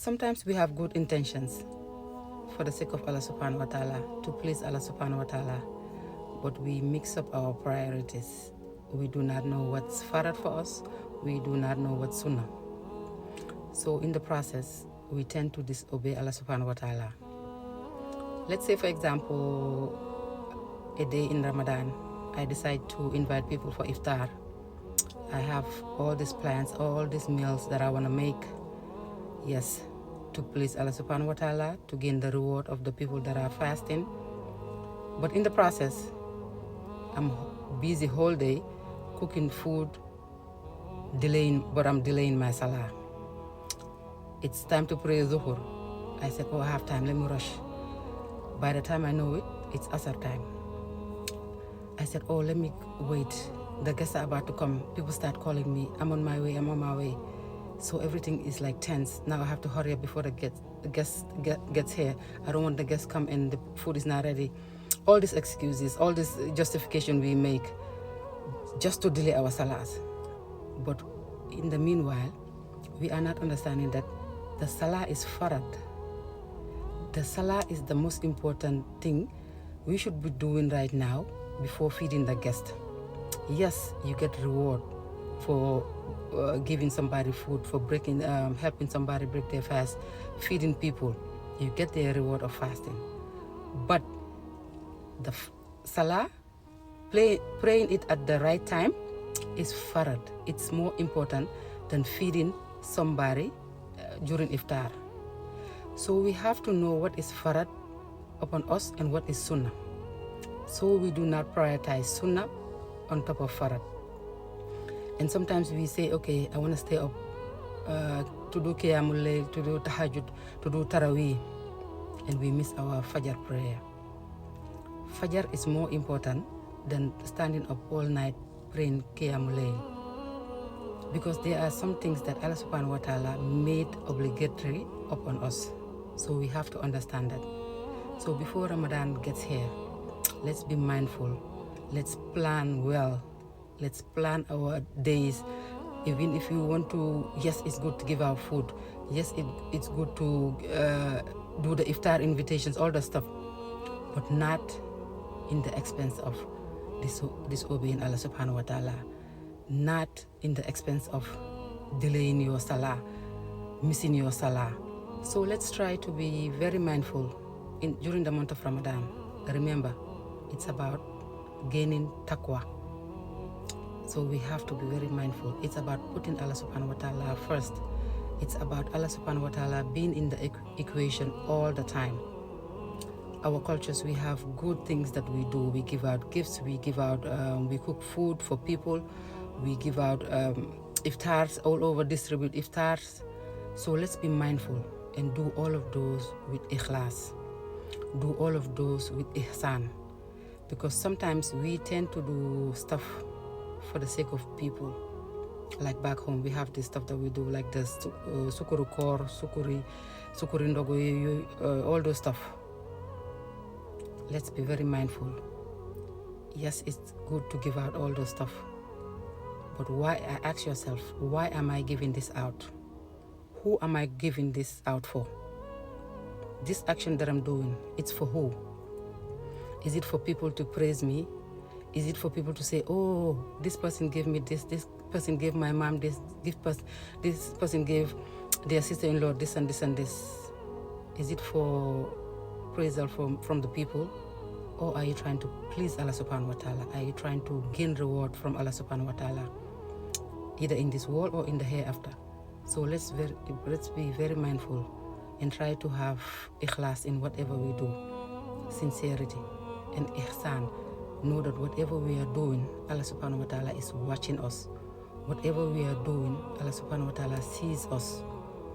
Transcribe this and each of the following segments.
Sometimes we have good intentions for the sake of Allah subhanahu wa ta'ala, to please Allah subhanahu wa ta'ala, but we mix up our priorities. We do not know what's farad for us. We do not know what's sunnah. So in the process, we tend to disobey Allah subhanahu wa ta'ala. Let's say, for example, a day in Ramadan, I decide to invite people for iftar. I have all these plans, all these meals that I want to make. Yes, to please Allah subhanahu wa ta'ala, to gain the reward of the people that are fasting. But in the process, I'm busy whole day cooking food, I'm delaying my Salah. It's time to pray Zuhur. I said, I have time, let me rush. By the time I know it, it's Asr time. I said, let me wait. The guests are about to come. People start calling me. I'm on my way. So everything is like tense. Now I have to hurry up before the guest gets here. I don't want the guests come and the food is not ready. All these excuses, all this justification we make just to delay our salahs. But in the meanwhile, we are not understanding that the salah is farad. The salah is the most important thing we should be doing right now before feeding the guest. Yes, you get reward for giving somebody food, for helping somebody break their fast, feeding people. You get the reward of fasting. But the salah, praying it at the right time, is farad. It's more important than feeding somebody during iftar. So we have to know what is farad upon us and what is sunnah. So we do not prioritize sunnah on top of farad. And sometimes we say, okay, I want to stay up to do qiyamul layl, to do tahajjud, to do tarawih, and we miss our fajr prayer. Fajr is more important than standing up all night praying qiyamul layl, because there are some things that Allah subhanahu wa ta'ala made obligatory upon us. So we have to understand that. So before Ramadan gets here, let's be mindful. Let's plan well. Let's plan our days. Even if you want to, yes, it's good to give out food. Yes, it's good to do the iftar invitations, all the stuff, but not in the expense of disobeying Allah subhanahu wa ta'ala. Not in the expense of delaying your salah, missing your salah. So let's try to be very mindful during the month of Ramadan. Remember, it's about gaining taqwa. So we have to be very mindful. It's about putting Allah subhanahu wa ta'ala first. It's about Allah subhanahu wa ta'ala being in the equation all the time. Our cultures, we have good things that we do. We give out gifts, we cook food for people, we give out iftars all over, distribute iftars. So let's be mindful and do all of those with ikhlas. Do all of those with ihsan. Because sometimes we tend to do stuff for the sake of people. Like back home, we have this stuff that we do, like the sukuru kor, sukuri ndogo, all those stuff. Let's be very mindful. Yes, it's good to give out all those stuff. But why, ask yourself, why am I giving this out? Who am I giving this out for? This action that I'm doing, it's for who? Is it for people to praise me? Is it for people to say, oh, this person gave me this person gave my mom this person gave their sister-in-law this and this and this? Is it for praisal from the people? Or are you trying to please Allah subhanahu wa ta'ala? Are you trying to gain reward from Allah subhanahu wa ta'ala, either in this world or in the hereafter? So let's be very mindful and try to have ikhlas in whatever we do, sincerity and ihsan. Know that whatever we are doing, Allah subhanahu wa ta'ala is watching us. Whatever we are doing, Allah subhanahu wa ta'ala sees us.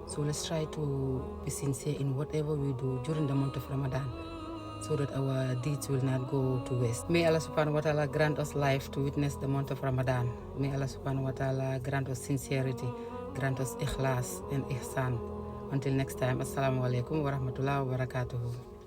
So let's try to be sincere in whatever we do during the month of Ramadan, so that our deeds will not go to waste. May Allah subhanahu wa ta'ala grant us life to witness the month of Ramadan. May Allah subhanahu wa ta'ala grant us sincerity, grant us ikhlas and ihsan. Until next time, assalamu alaikum wa rahmatullahi wa barakatuhu.